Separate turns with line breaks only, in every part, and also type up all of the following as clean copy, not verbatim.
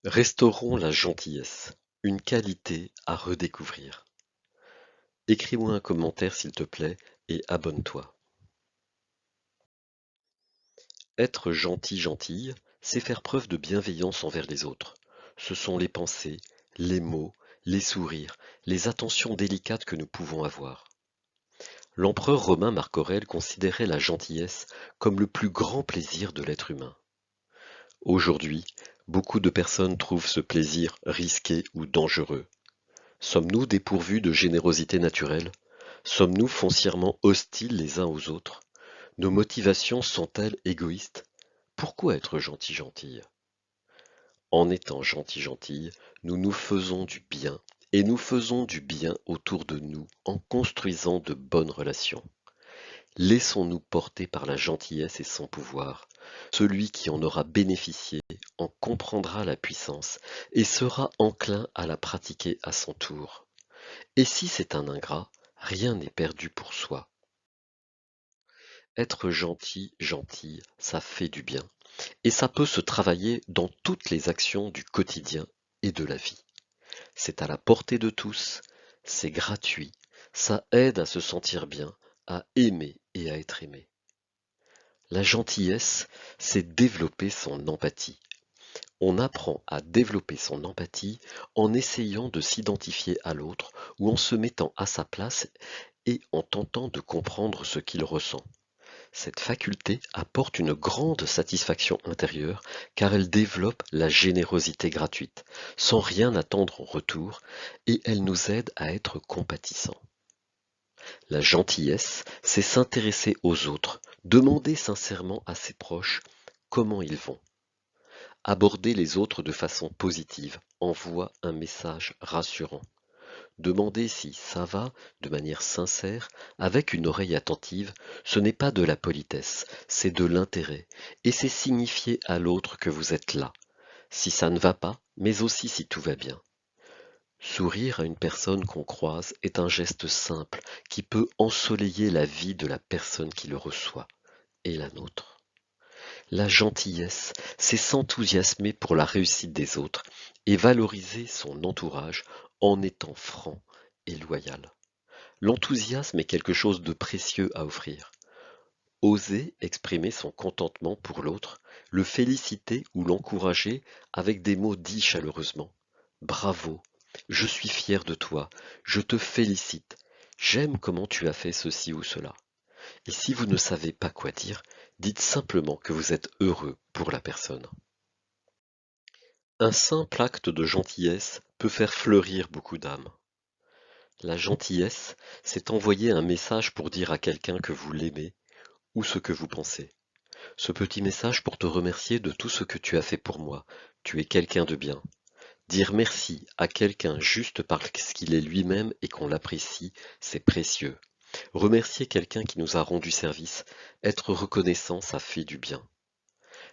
Restaurons la gentillesse, une qualité à redécouvrir. Écris-moi un commentaire s'il te plaît et abonne-toi. Être gentil, c'est faire preuve de bienveillance envers les autres. Ce sont les pensées, les mots, les sourires, les attentions délicates que nous pouvons avoir. L'empereur romain Marc Aurèle considérait la gentillesse comme le plus grand plaisir de l'être humain. Aujourd'hui, beaucoup de personnes trouvent ce plaisir risqué ou dangereux. Sommes-nous dépourvus de générosité naturelle? Sommes-nous foncièrement hostiles les uns aux autres? Nos motivations sont-elles égoïstes? Pourquoi être gentil? En étant gentil, nous nous faisons du bien, et nous faisons du bien autour de nous en construisant de bonnes relations. Laissons-nous porter par la gentillesse et son pouvoir. Celui qui en aura bénéficié en comprendra la puissance et sera enclin à la pratiquer à son tour. Et si c'est un ingrat, rien n'est perdu pour soi. Être gentil, ça fait du bien. Et ça peut se travailler dans toutes les actions du quotidien et de la vie. C'est à la portée de tous, c'est gratuit, ça aide à se sentir bien, à aimer et à être aimé. La gentillesse, c'est développer son empathie. On apprend à développer son empathie en essayant de s'identifier à l'autre ou en se mettant à sa place et en tentant de comprendre ce qu'il ressent. Cette faculté apporte une grande satisfaction intérieure car elle développe la générosité gratuite, sans rien attendre en retour, et elle nous aide à être compatissants. La gentillesse, c'est s'intéresser aux autres, demander sincèrement à ses proches comment ils vont. Aborder les autres de façon positive envoie un message rassurant. Demander si ça va de manière sincère, avec une oreille attentive, ce n'est pas de la politesse, c'est de l'intérêt, et c'est signifier à l'autre que vous êtes là, si ça ne va pas, mais aussi si tout va bien. Sourire à une personne qu'on croise est un geste simple qui peut ensoleiller la vie de la personne qui le reçoit, et la nôtre. La gentillesse, c'est s'enthousiasmer pour la réussite des autres et valoriser son entourage en étant franc et loyal. L'enthousiasme est quelque chose de précieux à offrir. Oser exprimer son contentement pour l'autre, le féliciter ou l'encourager avec des mots dits chaleureusement. Bravo, je suis fier de toi, je te félicite, j'aime comment tu as fait ceci ou cela. Et si vous ne savez pas quoi dire, dites simplement que vous êtes heureux pour la personne. Un simple acte de gentillesse peut faire fleurir beaucoup d'âmes. La gentillesse, c'est envoyer un message pour dire à quelqu'un que vous l'aimez ou ce que vous pensez. Ce petit message pour te remercier de tout ce que tu as fait pour moi. Tu es quelqu'un de bien. Dire merci à quelqu'un juste parce qu'il est lui-même et qu'on l'apprécie, c'est précieux. Remercier quelqu'un qui nous a rendu service, être reconnaissant, ça fait du bien.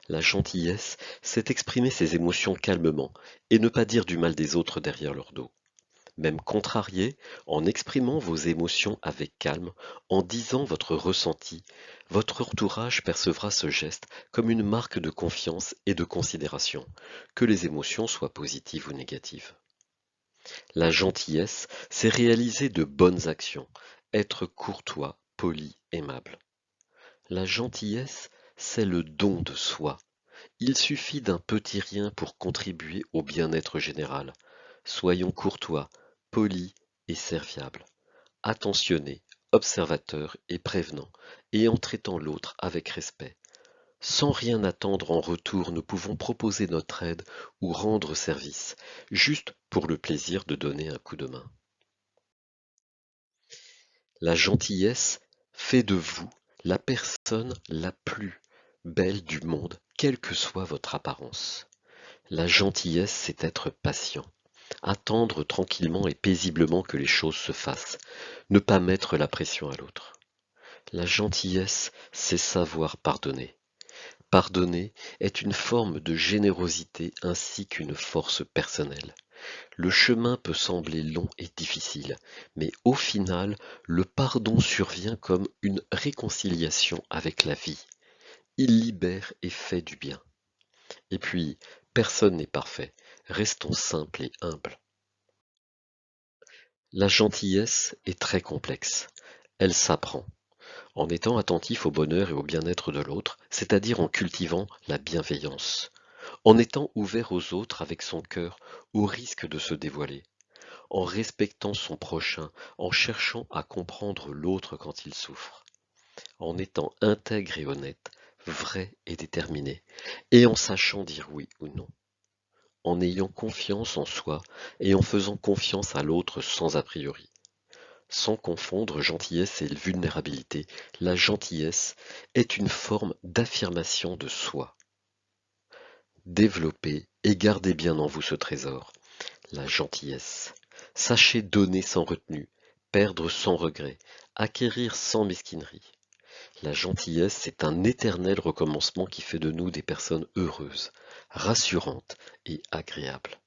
La gentillesse, c'est exprimer ses émotions calmement et ne pas dire du mal des autres derrière leur dos. Même contrarié, en exprimant vos émotions avec calme, en disant votre ressenti, votre entourage percevra ce geste comme une marque de confiance et de considération, que les émotions soient positives ou négatives. La gentillesse, c'est réaliser de bonnes actions, être courtois, poli, aimable. La gentillesse, c'est le don de soi. Il suffit d'un petit rien pour contribuer au bien-être général. Soyons courtois, polis et serviables, attentionnés, observateurs et prévenants, et en traitant l'autre avec respect. Sans rien attendre en retour, nous pouvons proposer notre aide ou rendre service, juste pour le plaisir de donner un coup de main. La gentillesse fait de vous la personne la plus belle du monde, quelle que soit votre apparence. La gentillesse, c'est être patient, attendre tranquillement et paisiblement que les choses se fassent, ne pas mettre la pression à l'autre. La gentillesse, c'est savoir pardonner. Pardonner est une forme de générosité ainsi qu'une force personnelle. Le chemin peut sembler long et difficile, mais au final, le pardon survient comme une réconciliation avec la vie. Il libère et fait du bien. Et puis, personne n'est parfait. Restons simples et humbles. La gentillesse est très complexe. Elle s'apprend, en étant attentif au bonheur et au bien-être de l'autre, c'est-à-dire en cultivant la bienveillance, en étant ouvert aux autres avec son cœur, au risque de se dévoiler, en respectant son prochain, en cherchant à comprendre l'autre quand il souffre, en étant intègre et honnête, vrai et déterminé, et en sachant dire oui ou non, en ayant confiance en soi et en faisant confiance à l'autre sans a priori. Sans confondre gentillesse et vulnérabilité, la gentillesse est une forme d'affirmation de soi. Développez et gardez bien en vous ce trésor, la gentillesse. Sachez donner sans retenue, perdre sans regret, acquérir sans mesquinerie. La gentillesse est un éternel recommencement qui fait de nous des personnes heureuses, rassurantes et agréables.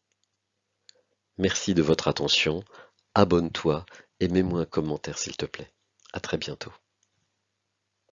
Merci de votre attention, abonne-toi et mets-moi un commentaire s'il te plaît. À très bientôt.